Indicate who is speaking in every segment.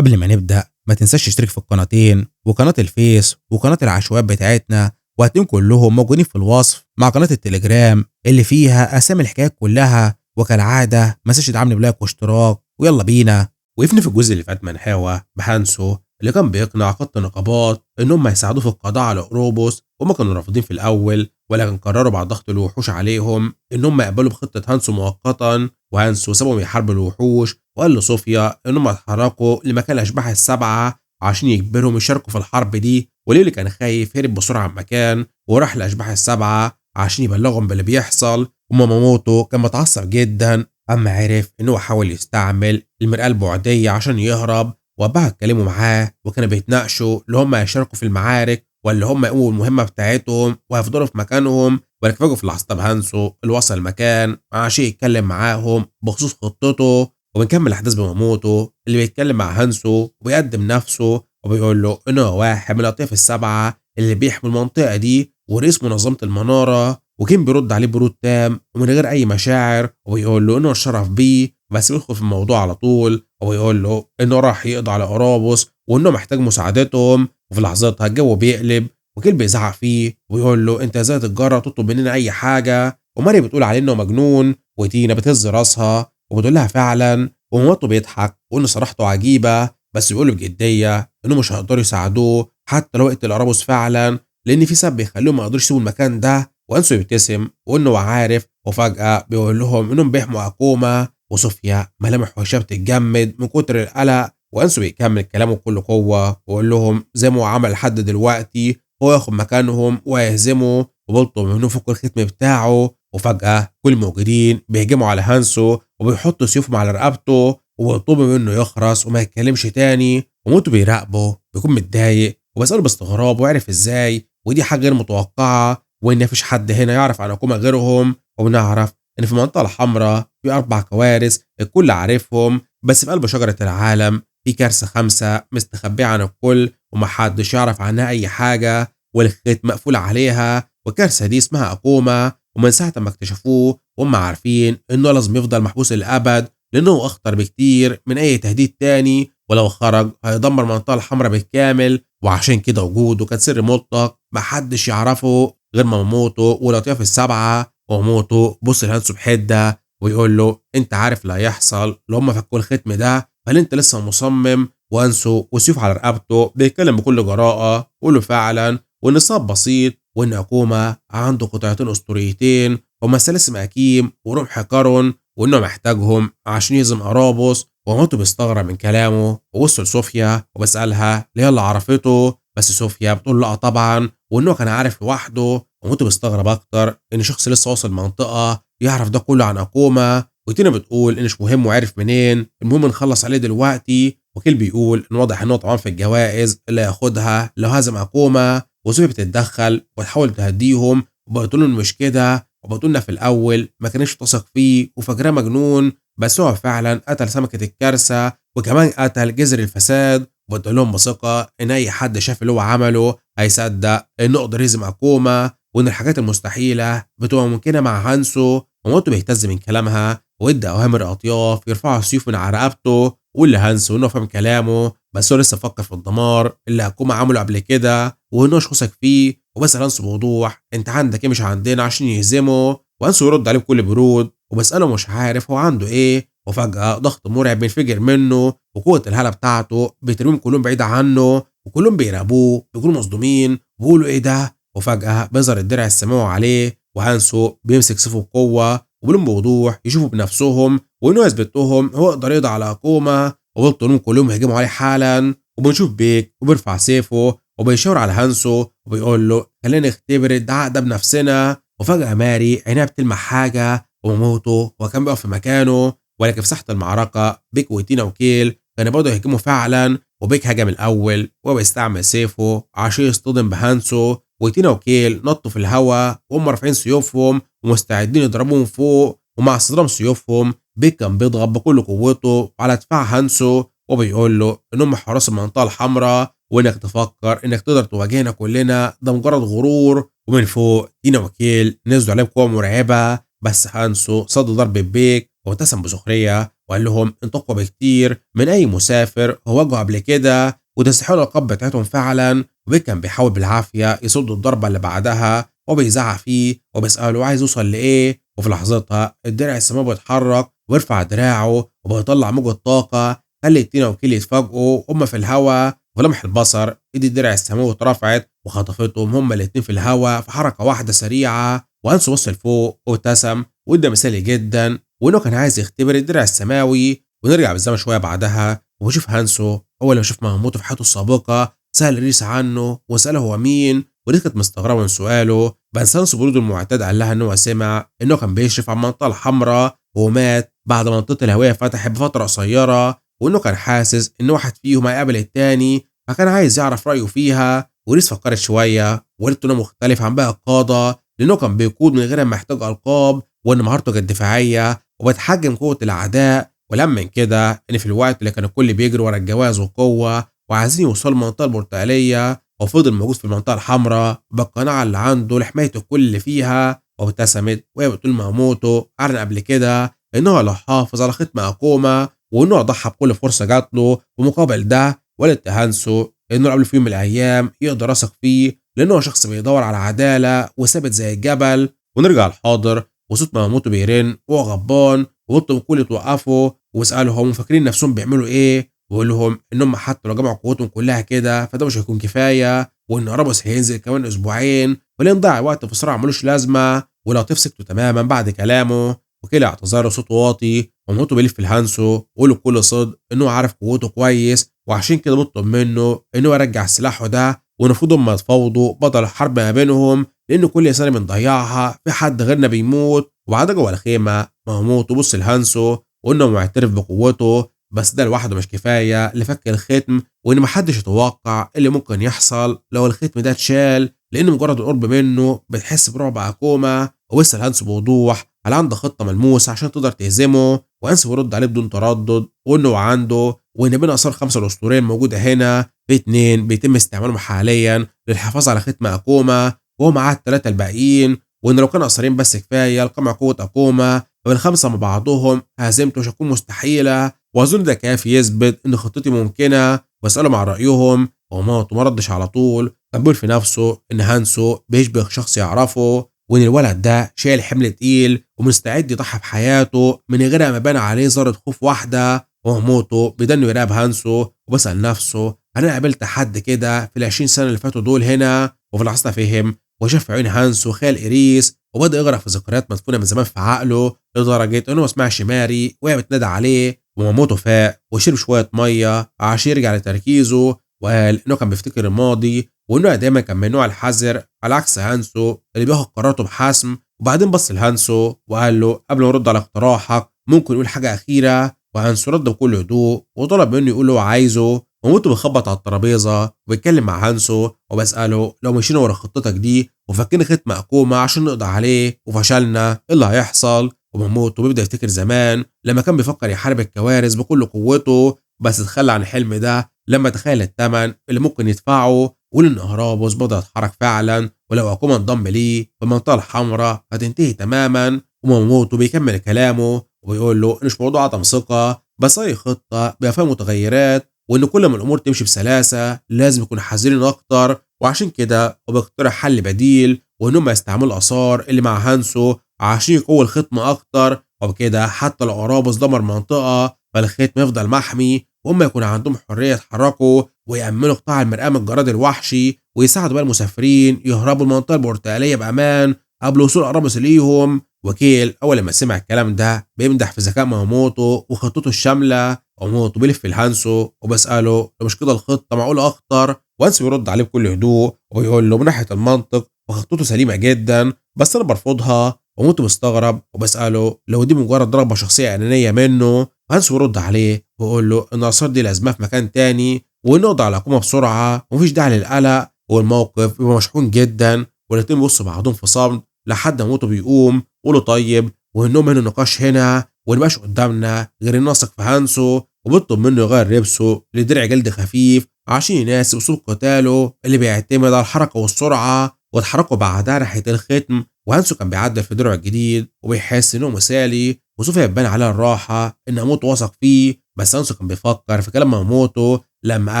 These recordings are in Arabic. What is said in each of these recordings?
Speaker 1: قبل ما نبدأ ما تنساش تشترك في القناتين وقناة الفيس وقناة العشوائيات بتاعتنا، وهتلاقيهم كلهم موجودين في الوصف مع قناة التليجرام اللي فيها أسامي الحكايات كلها. وكالعادة ما تنساش تدعمني بلايك واشتراك، ويلا بينا. وقفنا في الجزء اللي فات منحاوة بهانسو اللي كان بيقنع قادة النقابات ان هم يساعدوه في القضاء على اوروبوس، وهم كانوا رافضين في الاول، ولكن قرروا بعد ضغط الوحوش عليهم ان هم يقبلوا بخطه هانسو مؤقتا. وهانسو سابهم يحاربوا الوحوش، وقال لصوفيا ان هم يتحركوا لمكان الاشباح السبعه عشان يجبرهم يشاركوا في الحرب دي. وليه اللي كان خايف هرب بسرعه من المكان وراح للاشباح السبعه عشان يبلغهم باللي بيحصل. وماماموتو كان متعصب جدا اما عرف ان هو حاول يستعمل المرآة البعدية عشان يهرب، وابها اتكلموا معاه وكانوا بيتناقشوا اللي هم يشاركوا في المعارك ولا هم يقوموا المهمة بتاعتهم ويفضلوا في مكانهم. ولكن في لحظة هانسو اللي وصل المكان عشان يتكلم معاهم بخصوص خطته. وبنكمل احداث بماموتو اللي بيتكلم مع هانسو وبيقدم نفسه وبيقول له انه هو واحد من الاطياف السبعة اللي بيحموا المنطقة دي ورئيس منظمة المنارة. وكان بيرد عليه برود تام ومن غير اي مشاعر، وبيقول له انه الشرف بيه، بس بيدخل في الموضوع على طول وبيقول له انه راح يقضي على اورابوس وانه محتاج مساعدتهم. وفي لحظتها الجو بيقلب وكيل بيزعق فيه ويقول له انت ازاي تتجرأ تطلب مننا اي حاجه. وماري بتقول عليه انه مجنون، وتينا بتهز راسها وبتقول لها فعلا. ومامته بيضحك وان صراحته عجيبه، بس بيقول بجديه انه مش هيقدروا يساعدوه حتى لو قتل اورابوس فعلا، لان في سبب بيخليهم ما يقدروش يسيبوا المكان ده. وانسو يبتسم وانه عارف، وفجاه بيقول لهم انهم بيحموا اكوما. وصوفيا ملامح وشها بتتجمد من كتر القلق، وانسو بيكمل كلامه بكل قوه ويقول لهم زي ما هو عمل لحد دلوقتي هو ياخد مكانهم ويهزمه، وبيطلب منه فك الختم بتاعه. وفجاه كل الموجودين بيهجموا على هانسو وبيحطوا سيوفهم على رقبته وبيطلبوا منه يخرس وما يتكلمش تاني. وموتو بيراقبه بيكون متضايق وبيسأله باستغراب ويعرف ازاي، ودي حاجه غير متوقعه وان مفيش حد هنا يعرف عن اكوما غيرهم. وبنعرف ان في المنطقه الحمراء في 4 كوارث الكل عارفهم، بس في قلب شجره العالم في كارثه خامسه مستخبيه عن الكل ومحدش يعرف عنها اي حاجه، والخيط مقفول عليها. والكارثه دي اسمها اكوما، ومن ساعه ما اكتشفوه وهم عارفين انه لازم يفضل محبوس للابد لانه اخطر بكتير من اي تهديد تاني، ولو خرج هيدمر المنطقه الحمراء بالكامل. وعشان كده وجوده كان سر مطلق محدش يعرفه غير ماموتو والاطياف السبعه. وماموتو بص لهانسو بحده ويقول له انت عارف اللي هيحصل لو هم فكوا الختم ده، هل انت لسه مصمم؟ وانسو وسيوف على رقبته بيتكلم بكل جراءه ويقول له فعلا، وان الصاب بسيط، وان اكوما عنده قطعتين اسطوريتين هما سلاسل اكيم ورمح كارون وانه محتاجهم عشان يهزم ارابوس. ومامته بيستغرب من كلامه ووصل صوفيا وبسالها ليه اللي عرفته، بس صوفيا بتقول لا طبعا وانه كان عارف لوحده. ومامته بيستغرب اكتر ان شخص لسه واصل منطقه يعرف ده كله عن اكوما. وتينا بتقول ان مش مهم وعرف منين، المهم نخلص عليه دلوقتي. وكيل بيقول ان واضح ان هو طبعا في الجوائز اللي هياخدها لو هزم اكوما. وصوفيا بتتدخل وتحاول تهديهم وبتقول انه مش كده، وبتقولنا في الاول ما كانش تثق فيه وفاكراه مجنون، بس هو فعلا قتل سمكه الكارثه وكمان قتل جذر الفساد. وبتقول لهم بثقه ان اي حد شاف اللي هو عمله هيصدق انه يقدر يهزم اكوما، وان الحاجات المستحيله بتبقى ممكنه مع هانسو. وموتو بيهتز من كلامها وادى اوامر اطياف يرفعوا السيوف من على رقبته، واللي هانسو انه فهم كلامه، بس هو لسه فكر في الدمار اللي اكوما عمله قبل كده وانه مش واثق فيه. وبسال هانسو بوضوح انت عندك ايه مش عندنا عشان يهزمه؟ وهانسو يرد عليه بكل برود وبساله مش عارف هو عنده ايه. وفجاه ضغط مرعب بينفجر منه وقوه الهاله بتاعته بترميهم كلهم بعيد عنه، وكلهم بيراقبوه بيكونوا مصدومين وبيقولوا ايه ده. وفجاه بيظهر الدرع السماوي عليه وهانسو بيمسك سيفه بقوه وبيقولهم بوضوح يشوفوا بنفسهم وانه يثبت لهم هو يقدر يقضي على اكوما. وبيبطلوا كلهم يهجموا عليه حالا، وبنشوف بيك وبيرفع سيفه وبيشاور على هانسو وبيقول له خلينا نختبر الدعاء ده بنفسنا. وفجاه ماري عينيها بتلمح حاجه وموته وكان بيقف في مكانه، ولكن في ساحه المعركه بيك وتينا وكيل كانوا برضه يهجموا فعلا. وبيك هجم الاول وبيستعمل سيفه عشان يصطدم بهانسو، وتينا وكيل نطوا في الهواء وهم رافعين سيوفهم ومستعدين يضربوهم فوق. ومع اصطدام سيوفهم بيك كان بيضغط بكل قوته على دفاع هانسو وبيقول له ان هم حراس المنطقه الحمراء، وانك تفكر انك تقدر تواجهنا كلنا ده مجرد غرور. ومن فوق تينا وكيل نزلوا عليه بقوه مرعبه، بس هانسو صد ضرب بيك وابتسم بسخريه وقال لهم انتوا اقوى بكتير من اي مسافر هو واجهه قبل كده، وتستحقوا الالقاب بتاعتهم فعلا. وبيك كان بيحاول بالعافيه يصد الضربه اللي بعدها وبيزعق فيه وبيساله عايز يوصل لايه. وفي لحظتها الدرع السماوي بيتحرك ويرفع دراعه وبيطلع موجة طاقه خلي تينا وكيل يتفاجئوا هما في الهوا. ولمح البصر ايد الدرع السماوي اترفعت وخطفتهم هما الاتنين في الهوا في حركه واحده سريعه. وانسو بص لفوق وابتسم وده مثالي جدا، وانه كان عايز يختبر الدرع السماوي. ونرجع بالزمن شويه بعدها وبشوف هانسو اول ما شاف ماموتو في حياته السابقه سأل ريس عنه وسأله هو مين. وريس كانت مستغربه من سؤاله، بس هانسو بروده المعتاد قال لها ان هو سمع انه كان بيشرف على المنطقه الحمراء ومات بعد ما منطقه الهويه فتحت بفتره قصيره، وانه كان حاسس ان واحد فيهم هيقابل التاني فكان عايز يعرف رايه فيها. وريس فكرت شويه وقالت انه مختلف عن باقي القاده لانه كان بيقود من غير ما يحتاج القاب، وان مهارته كانت دفاعيه وبتحجم قوه الاعداء. ولما من كده ان في الوقت اللي كان الكل بيجري ورا الجواز والقوه وعايزين يوصلوا المنطقه البرتقاليه وفضل موجود في المنطقه الحمراء بالقناعه اللي عنده لحمايه الكل اللي فيها. وابتسمت وهي بتقول ماموتو اعلن قبل كده انه لو حافظ على ختم اكوما وانه ضحى بكل فرصه جات له. ومقابل ده ولد هانسو انه قبل في يوم من الايام يقدر يثق فيه لانه شخص بيدور على عداله وثابت زي الجبل. ونرجع الحاضر وصوت ماموتو بيرن وهو غضبان وبطلوا الكل يتوقفوا ويسالهم فاكرين نفسهم بيعملوا ايه، ويقول لهم انهم حتى لو جمعوا قوتهم كلها كده فده مش هيكون كفايه، وان رابوس هينزل كمان اسبوعين وليه نضيع وقت في صراع ملوش لازمه. ولو سكتوا تماما بعد كلامه وكده اعتذاره صوته واطي وماموتو بيلف لهانسو ويقول بكل صدق انه عارف قوته كويس وعشان كده بيطلب منه انه يرجع سلاحه ده، والمفروض هم يتفاوضوا بدل الحرب ما بينهم لان كل سنه بنضيعها في حد غيرنا بيموت. وبعد جوه الخيمه ماموتو بص لهانسو وانه معترف بقوته بس ده لوحده مش كفايه لفك الختم، وان محدش يتوقع اللي ممكن يحصل لو الختم ده اتشال لان مجرد القرب منه بتحس برعب اكوما. وبيسال هانسو بوضوح هل عنده خطه ملموسه عشان تقدر تهزمه، وانسو بيرد عليه بدون تردد وانه عنده، وان بين اثار خمسه الاسطوريه الموجوده هنا في اتنين بيتم استعمالهم حاليا للحفاظ على ختم اكوما وهو معاه الثلاثه الباقيين، وان لو كانوا قصيرين بس كفايه لقمع قوه اكوما فبالخمسه مع بعضهم هزيمته مش هتكون مستحيله. واظن ده كافي يثبت ان خطتي ممكنه. واسالهم عن رايهم وماتو ما ردش على طول، كان بيقول في نفسه ان هانسو بيشبه شخص يعرفه وان الولد ده شايل حمل تقيل ومستعد يضحي بحياته من غير ما بان عليه ذره خوف واحده. وموتو بدنه يراقب هانسو وبسال نفسه انا قابلت حد كده في ال20 سنه اللي فاتوا دول هنا. وفي لحظه فهم وشاف في عين هانسو خيال إريس وبدأ يغرق في ذكريات مدفونة من زمان في عقله لدرجة إنه ما سمعش ماري وهي بتنادى عليه. وماموتو فاق وشرب شوية مية عشان يرجع لتركيزه، وقال إنه كان بيفتكر الماضي وإنه دايما كان من نوع الحذر على عكس هانسو اللي بياخد قراراته بحسم. وبعدين بص لهانسو وقال له قبل ما يرد على اقتراحك ممكن يقول حاجة أخيرة. وهانسو رد بكل هدوء وطلب منه يقول له هو عايزه. وموتو بيخبط على الترابيزه وبيتكلم مع هانسو وبساله لو مشينا ورا خطتك دي وفكينا ختم اكوما عشان نقضي عليه وفشلنا ايه اللي هيحصل. وموتو بيبدا يفتكر زمان لما كان بيفكر يحارب الكوارث بكل قوته بس اتخلى عن الحلم ده لما تخيل الثمن اللي ممكن يدفعه، وان اهرابوس بدا يتحرك فعلا ولو اكوما انضم ليه فالمنطقه الحمراء هتنتهي تماما. وموتو بيكمل كلامه وبيقول له إن مش موضوع عدم ثقه بس اي خطه بيبقى فيها متغيرات وان كل ما الامور تمشي بسلاسه لازم يكون حذرين اكتر. وعشان كده هو بيقترح حل بديل وانهم يستعملوا الاثار اللي مع هانسو عشان يقووا الختم اكتر، وبكده حتى لو قرابس دمر منطقه فالختم يفضل محمي وهم يكون عندهم حريه يتحركوا ويأمنوا قطاع المرآة من الجراد الوحشي ويساعدوا بقى المسافرين يهربوا المنطقه البرتقاليه بامان قبل وصول قرابس ليهم. وكيل اول ما سمع الكلام ده بيمدح في ذكاء ماموتو وخطته الشامله. وموتو بيلف لهانسو وبساله لو مش كده الخطه معقوله اكتر، وانسو بيرد عليه بكل هدوء وبيقول له من ناحيه المنطق وخطته سليمه جدا بس انا برفضها. وموتو مستغرب وبساله لو دي مجرد رغبه شخصيه انانيه منه، وانسو بيرد عليه ويقول له ان الاثار دي لازمه في مكان تاني وانه يقضي على الحكومه بسرعه ومفيش داعي للقلق. والموقف بيبقى مشحون جدا والاتنين بيبصوا بعضهم في صمت لحد ما موتو بيقوم ويقول طيب وانهم هنا نقاش هنا ومبقاش قدامنا غير انه واثق في هانسو، وبيطلب منه يغير لبسه لدرع جلد خفيف عشان يناسب اسلوب قتاله اللي بيعتمد على الحركه والسرعه. واتحركوا بعدها ناحيه الختم وهانسو كان بيعدل في درعه الجديد وبيحس انه مثالي وصوفيا بتبان عليها الراحة إن موتو واثق فيه. بس هانسو كان بيفكر في كلام موتو لما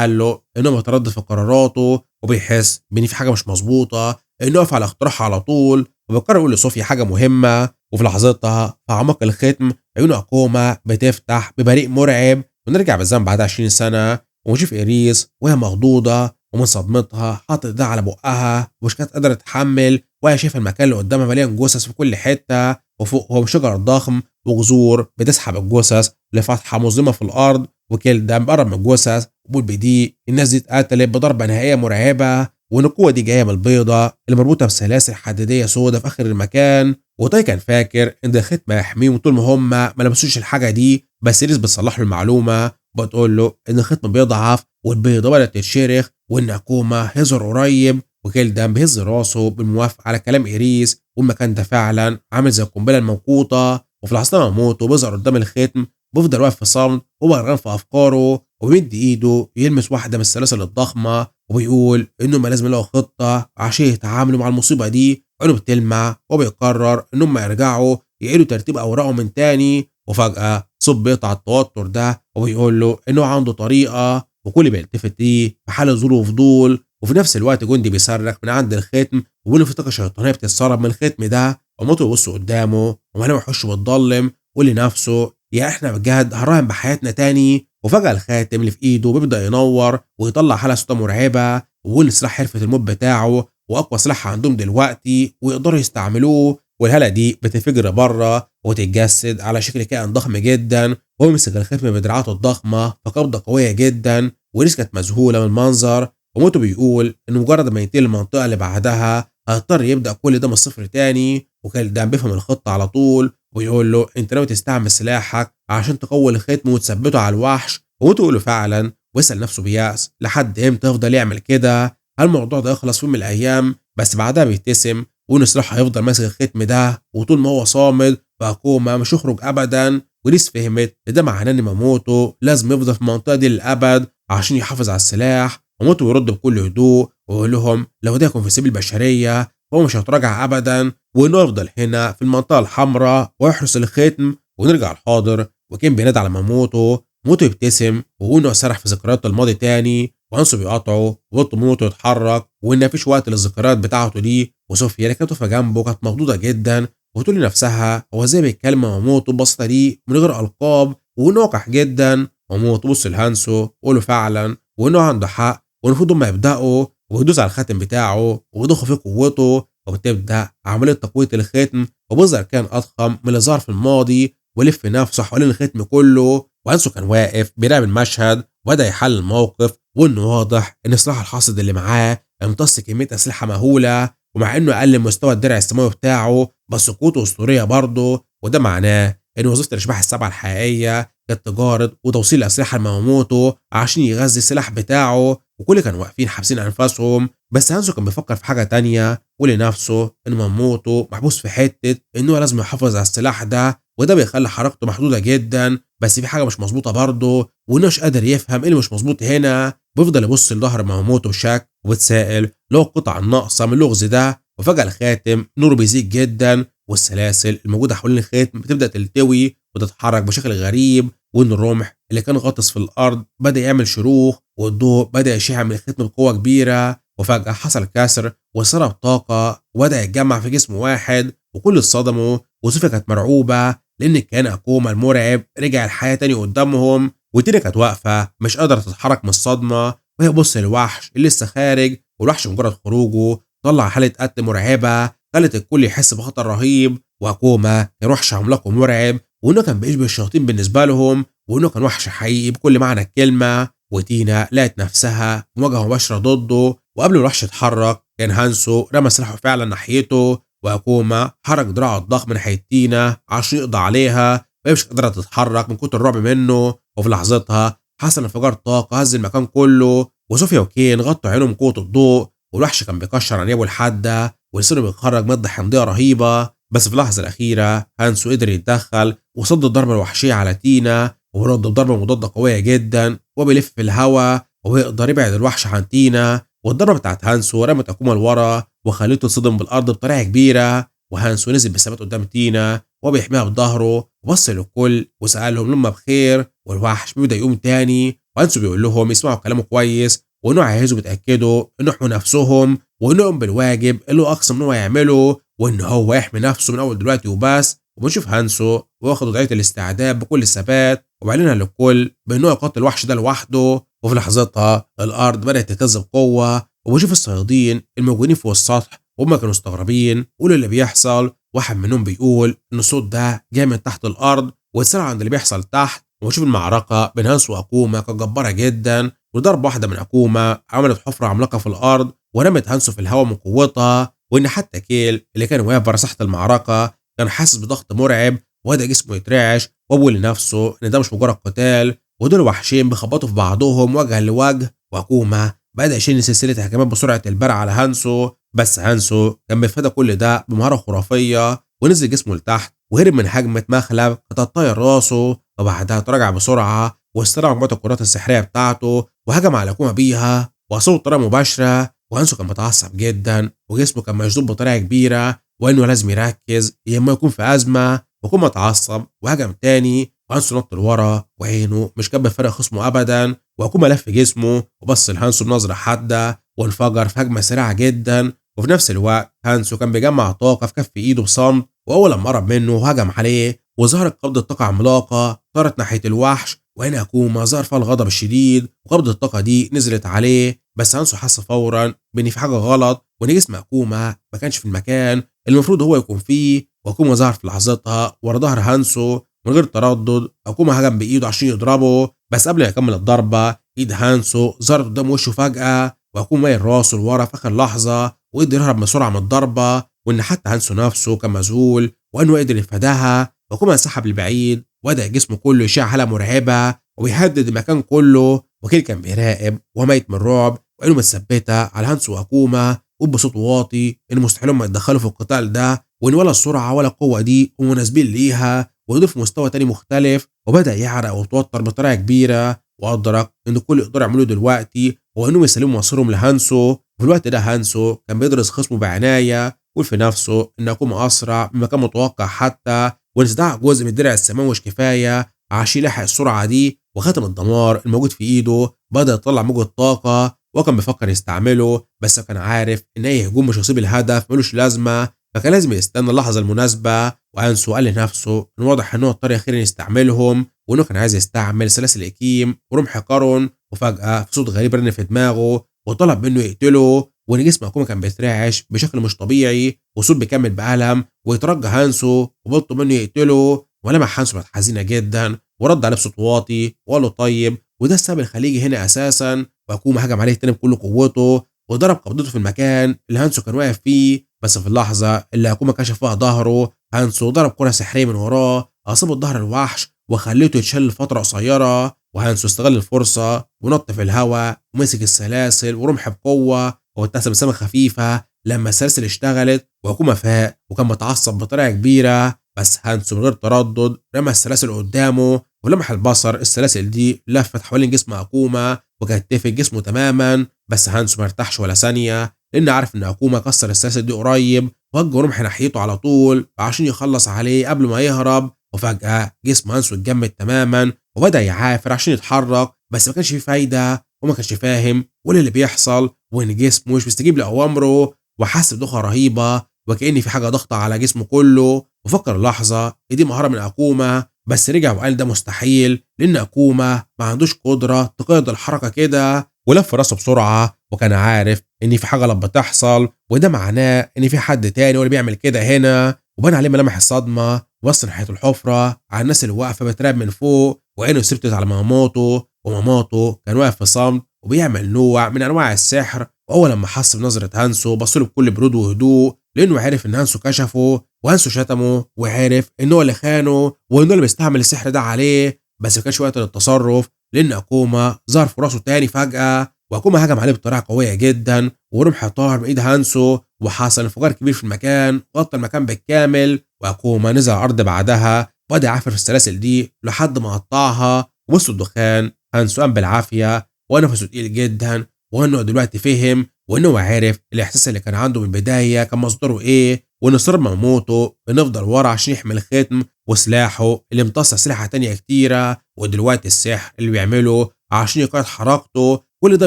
Speaker 1: قال له إنه متردد في قراراته وبيحس بإن في حاجة مش مظبوطة، إنه يقف على اقتراحها على طول. وبيقرر يقول لصوفيا حاجة مهمة. وفي لحظتها في أعماق الختم عيون أكوما بتفتح ببريق مرعب، ونرجع بالزمن بعد 20 سنة ونشوف إيريس وهي مخضوضة ومن صدمتها حاطط ايدها على بقها ومش كانت قادرة تتحمل، وهي شايفة المكان اللي قدامها مليان جثث في كل حتة، وفوقهم شجر ضخم وجذور بتسحب الجثث لفتحة مظلمة في الأرض. وكيلدا مقرب من الجثث وبيقول بضيق الناس دي اتقتلت بضربة نهائية مرعبة، وإن القوة دي جاية من البيضة اللي مربوطة بسلاسل حديدية سودة في آخر المكان. وتاي كان فاكر إن الختم هيحميهم طول ما هم ما لمسوش الحاجة دي، بس إيريس بتصلح له المعلومة وبتقول له إن الختم بيضعف والبيضة بدأت تتشرخ وإن أكوما هيظهر قريب. وكيلدا بيهز راسه بالموافقة على كلام إيريس، والمكان ده فعلا عامل زي القنبلة الموقوتة. وفي لحظة ما موته بيظهر قدام الختم بيفضل واقف في صمت وهو غرقان في أفكاره، وبيمد إيده يلمس واحدة من السلاسل الضخمة وبيقول إنهم لازم يلاقوا خطة عشان يتعاملوا مع المصيبة دي. عينه بتلمع وبيقرر إنهم يرجعوا يعيدوا ترتيب أوراقهم من تاني. وفجأة صوت بيقطع التوتر ده وبيقول له إنه عنده طريقة، وكل اللي بيلتفت ليه في حالة ذهول وفضول. وفي نفس الوقت جندي بيصرخ من عند الختم وبيقول في طاقة شيطانية بتتسرب من الختم ده. وموته يبص قدامه وملامح وشه بتضلم ويقول لنفسه يا احنا بجد هنراهن بحياتنا تاني. وفجأة الخاتم اللي في ايده بيبدأ ينور ويطلع حالة صوتة مرعبة، ويقول سلاح حرفة الموت بتاعه واقوى سلاح عندهم دلوقتي ويقدروا يستعملوه. والهالة دي بتنفجر بره وتتجسد على شكل كائن ضخم جدا، ويمسك الختم بدراعاته الضخمة في قبضة قوية جدا. وريس كانت مذهولة من المنظر. وموتو بيقول ان مجرد ما ينتقل المنطقة اللي بعدها هيضطر يبدأ كل ده من الصفر تاني. وكيلدا بيفهم الخطة على طول ويقول له انت ناوي تستعمل سلاحك عشان تقوي الختم وتثبته على الوحش. وموتو يقول له فعلا، ويسأل نفسه بيأس لحد امتى يفضل يعمل كده؟ هل الموضوع ده يخلص في يوم من الايام؟ بس بعدها بيبتسم وان سلاحه هيفضل ماسك الختم ده وطول ما هو صامد فأكوما مش يخرج ابدا. وريس فهمت ان ده معناه ان موتو لازم يفضل في المنطقة دي للأبد عشان يحافظ على السلاح. وموتو يرد بكل هدوء ويقول لهم لو ده يكون في سبيل البشرية فهو مش هيتراجع ابدا، وانه يفضل هنا في المنطقة الحمراء ويحرس الختم. ونرجع الحاضر وكان بينادي على موتو. موتو يبتسم ويقول انه سرح في ذكريات الماضي تاني، وانسو بيقاطعه وبيطلب موتو يتحرك وان مفيش وقت للذكريات بتاعته دي. وصوفيا اللي كانت واقفة جنبه كانت مخضوضة جدا وتقول لنفسها هو ازاي بيتكلم مع موتو ببساطة دي من غير القاب وانه وقح جدا. وموتو بص لهانسو وقول له فعلا وانه عنده حق والمفروض هم يبداوا، وبيدوس على الخاتم بتاعه وبيضخ فيه قوته وبتبدا عمليه تقويه الختم. وبيظهر كان اضخم من اللي ظهر في الماضي ويلف نفسه حوالين الختم كله. وانسو كان واقف بيراقب المشهد وبدا يحلل الموقف، وانه واضح ان سلاح الحاصد اللي معاه امتص كميه اسلحه مهوله، ومع انه اقل من مستوى الدرع السماوي بتاعه بس قوته اسطوريه برضه. وده معناه ان وظيفه الاشباح السبعه الحقيقيه كانت تجاره وتوصيل الاسلحه لماموتو عشان يغذي السلاح بتاعه. وكل كانوا واقفين حابسين انفاسهم، بس هانزو كان بيفكر في حاجه تانية ولنفسه ان ماموتو محبوس في حته انه لازم يحافظ على السلاح ده، وده بيخلي حركته محدوده جدا. بس في حاجه مش مظبوطه برضه وانه مش قادر يفهم ايه اللي مش مظبوط هنا. بيفضل يبص لظهر ماموتو بشك وبتسائل لو القطع الناقصه من اللغز ده. وفجاه الخاتم نوره بيزيد جدا والسلاسل الموجوده حوالين الختم بتبدا تلتوي وتتحرك بشكل غريب، وان الرمح اللي كان غاطس في الارض بدا يعمل شروخ والضوء بدا يشع من الختم بقوه كبيره. وفجاه حصل كسر وسرب طاقه وبدا يتجمع في جسم واحد، وكل اتصدموا. وصوفيا كانت مرعوبه لان كان اكوما المرعب رجع الحياه تاني قدامهم. وتينا كانت واقفه مش قادره تتحرك من الصدمه وهي بص للوحش اللي لسه خارج. والوحش مجرد خروجه طلع حاله قتل مرعبه خلت الكل يحس بخطر رهيب. واكوما كان وحش عملاق ومرعب وانه كان بيشبه الشياطين بالنسبه لهم، وانه كان وحش حقيقي بكل معنى الكلمه. وتينا لقت نفسها في مواجهه مباشره ضده، وقبل الوحش يتحرك كان هانسو رمى سلاحه فعلا ناحيته، واكوما حرك دراعه الضخم ناحيه تينا عشان يقضي عليها وهي مش قادره تتحرك من كتر الرعب منه. وفي لحظتها حصل انفجار طاقه هز المكان كله، وصوفيا وكين غطوا عينهم من قوه الضوء، والوحش كان بيكشر انيابه الحاده ولسانه بيخرج ماده حمضيه رهيبه. بس في اللحظه الاخيره هانسو قدر يتدخل وصد الضربه الوحشيه على تينا، ورد بضربه مضاده قويه جدا وبيلف في الهواء ويقدر يبعد الوحش عن تينا. والضربه بتاعت هانسو رمت اكوما لورا وخليته يتصدم بالارض بطريقه كبيره، وهانسو نزل بثبات قدام تينا وهو بيحميها بظهره، وبص للكل وسألهم لما بخير، والوحش بيبدأ يقوم تاني، وهانسو بيقول لهم يسمعوا كلامه كويس، وإنه عايزهم يتأكدوا إنه يحموا نفسهم، وإنه يقوم بالواجب اللي هو أقسم إن هو يعمله، وإن هو يحمي نفسه من أول دلوقتي وبس. وبنشوف هانسو واخد وضعية الاستعداد بكل ثبات، وبيعلنها للكل بإنه يقاتل الوحش ده لوحده. وفي لحظتها الأرض بدأت تهتز بقوة، وبنشوف الصيادين الموجودين فوق السطح وهم كانوا مستغربين ويقولوا اللي بيحصل. واحد منهم بيقول إن الصوت ده جاي من تحت الأرض، واتسرع عند اللي بيحصل تحت. وبنشوف المعركة بين هانسو وأكوما كانت جبارة جدا، وضربة واحدة من أكوما عملت حفرة عملاقة في الأرض ورمت هانسو في الهواء من قوتها. وإن حتى كيل اللي كان واقف برا ساحة المعركة كان حاسس بضغط مرعب، وبدأ جسمه يترعش، وبقول لنفسه إن ده مش مجرد قتال، ودول وحشين بيخبطوا في بعضهم وجها لوجه. وأكوما بدأ يشيل سلسلة هجمات بسرعة البرق على هانسو، بس هانسو كان بيتفادى كل ده بمهارة خرافية، ونزل جسمه لتحت وهرب من هجمة مخلب كانت هتطير راسه. وبعدها تراجع بسرعة واستلم مجموعة الكرات السحرية بتاعته وهجم على كوما بيها وأصابه بطريقة مباشرة. وهانسو كان متعصب جدا، وجسمه كان مشدود بطريقة كبيرة، وإنه لازم يركز يا إما يكون في أزمة. وكوما اتعصب وهجم تاني، وهانسو نط لورا وعينه مش كان بفرق خصمه أبدا. وأكوما لف جسمه وبص لهانسو بنظرة حادة وانفجر في هجمة سريعة جدا. وفي نفس الوقت هانسو كان بيجمع طاقة في كف إيده بصمت، وأول لما قرب منه هجم عليه وظهرت قبضة طاقة عملاقة طارت ناحية الوحش. وهنا أكوما ظهر فيها الغضب الشديد، وقبضة الطاقة دي نزلت عليه. بس هانسو حس فورا بإن في حاجة غلط، وإن جسم أكوما ما كانش في المكان اللي المفروض هو يكون فيه. وأكوما ظهر في لحظتها ورا ظهر هانسو من غير تردد. أكوما هجم بإيده عشان يضربه، بس قبل ما يكمل الضربة إيد هانسو ظهرت قدام وشه فجأة، وأكوما مايل راسه لورا في آخر لحظة وقدر يهرب بسرعة من الضربة. وإن حتى هانسو نفسه كان مذهول وإنه قدر يتفاداها. وأكوما انسحب لبعيد وبدأ جسمه كله يشع حالة مرعبة وبيهدد المكان كله. وكيل كان بيراقب وهو ميت من الرعب، وعينه متثبتة على هانسو وأكوما، وقول بصوت واطي إن مستحيل هم يتدخلوا في القتال ده، وإن ولا السرعة ولا القوة دي هم مناسبين ليها، ودول في مستوى تاني مختلف. وبدأ يعرق ويتوتر بطريقة كبيرة، وأدرك إن كل اللي يقدروا يعملوه دلوقتي هو إنهم يسلموا مصيرهم لهانسو. وفي الوقت ده هانسو كان بيدرس خصمه بعناية، ويقول في نفسه إن أكوما أسرع مما كان متوقع، حتى وإن استدعى جزء من الدرع السماوي مش كفاية عشان يلحق السرعة دي. وخاتم الدمار الموجود في إيده بدأ يطلع موجة طاقة، وكان بيفكر يستعمله، بس كان عارف إن أي هجوم مش هيصيب الهدف ملوش لازمة، فكان لازم يستنى اللحظة المناسبة. وهانسو قال لنفسه إن واضح إن هو اضطر أخيرا يستعملهم، وإنه كان عايز يستعمل سلاسل إكيم ورمح قارون. وفجأة في صوت غريب رن في دماغه وطلب منه يقتله، وإن جسم أكوما كان بيترعش بشكل مش طبيعي، وصوت بيكمل بألم ويترجى هانسو وبيطلب منه يقتله. ولمح هانسو بقت حزينة جدا ورد عليه بصوت واطي وقال له طيب، وده السبب الخليجي هنا أساسا. وأكوما هجم عليه تاني بكل قوته وضرب قبضته في المكان اللي هانسو كان واقف فيه. بس في اللحظة اللي أكوما كشف فيها ظهره هانسو ضرب كرة سحرية من وراه أصابه ظهر الوحش وخليته يتشل لفترة قصيرة. وهانسو استغل الفرصة ونط في الهواء ومسك السلاسل ورمح بقوة، وابتسم ابتسامة خفيفة لما السلاسل اشتغلت. وأكوما فاق وكان متعصب بطريقة كبيرة، بس هانسو من غير تردد رمى السلاسل قدامه، ولمح البصر السلاسل دي لفت حوالين جسم أكوما وكانت تقفل جسمه تماما. بس هانسو مرتاحش ولا ثانية، لأن عارف إن أكوما كسر السلاسل دي قريب، وجه رمح ناحيته على طول عشان يخلص عليه قبل ما يهرب. وفجأة جسم هانسو اتجمد تماما وبدأ يعافر عشان يتحرك، بس ما كانش فيه فايدة، وما كانش فاهم ولا اللي بيحصل، وإن جسمه مش بيستجيب لأوامره، وحس بدوخة رهيبة وكأن في حاجة ضغطة على جسمه كله. وفكر لحظة دي مهارة من أكوما، بس رجع وقال ده مستحيل، لأن أكوما ما عندوش قدرة تقيد الحركة كده. ولف راسه بسرعة وكان عارف إن في حاجة غلط بتحصل، وده معناه إن في حد تاني هو اللي بيعمل كده هنا. وبان عليه ملامح الصدمة، وبص ناحية الحفرة على الناس اللي واقفة بتراقب من فوق، وعينه ثبتت على ماماته. وماماته كان واقف في صمت وبيعمل نوع من أنواع السحر. وأول لما حس بنظرة هانسو بصله بكل برود وهدوء، لأنه عرف إن هانسو كشفه وهانسو شتمه، وعرف إن هو اللي خانه وإنه اللي بيستعمل السحر ده عليه. بس ما كانش وقت للتصرف، لأن أكوما ظهر في راسه تاني فجأة، وأكوما هجم عليه بطريقة قوية جدا، ورمح طار من إيد هانسو وحصل انفجار كبير في المكان غطى المكان بالكامل. وأكوما نزل على الأرض بعدها وبدأ يعافر في السلاسل دي لحد ما قطعها. وسط الدخان هانسو قام بالعافية ونفسه تقيل جدا، وإنه دلوقتي فهم وإنه عارف الإحساس اللي كان عنده من البداية كان مصدره إيه، وإن إصرار ماموتو إنه يفضل ورا عشان يحمي الختم وسلاحه اللي امتص أسلحة تانية كتيرة، ودلوقتي السحر اللي بيعمله عشان يقايض حركته. كل ده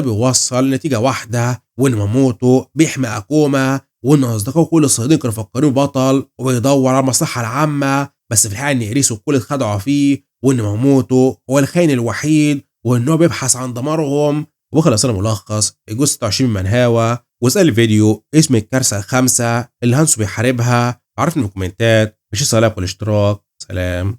Speaker 1: بيوصل لنتيجة واحدة، وإن ماموتو بيحمي أكوما، وإن أصدقائه كل الصيادين كانوا مفكرينه بطل وبيدور على المصلحة العامة، بس في الحقيقة إن إيريس والكل اتخدعوا فيه، وإن ماموتو هو الخاين الوحيد، وإن هو بيبحث عن دمارهم. وخلص أنا ملخص الجزء 26 من منهاوى، واسأل الفيديو اسم الكارثة الخامسة اللي هانسو بيحاربها. عرفني في الكومنتات، مش لايك والاشتراك. سلام.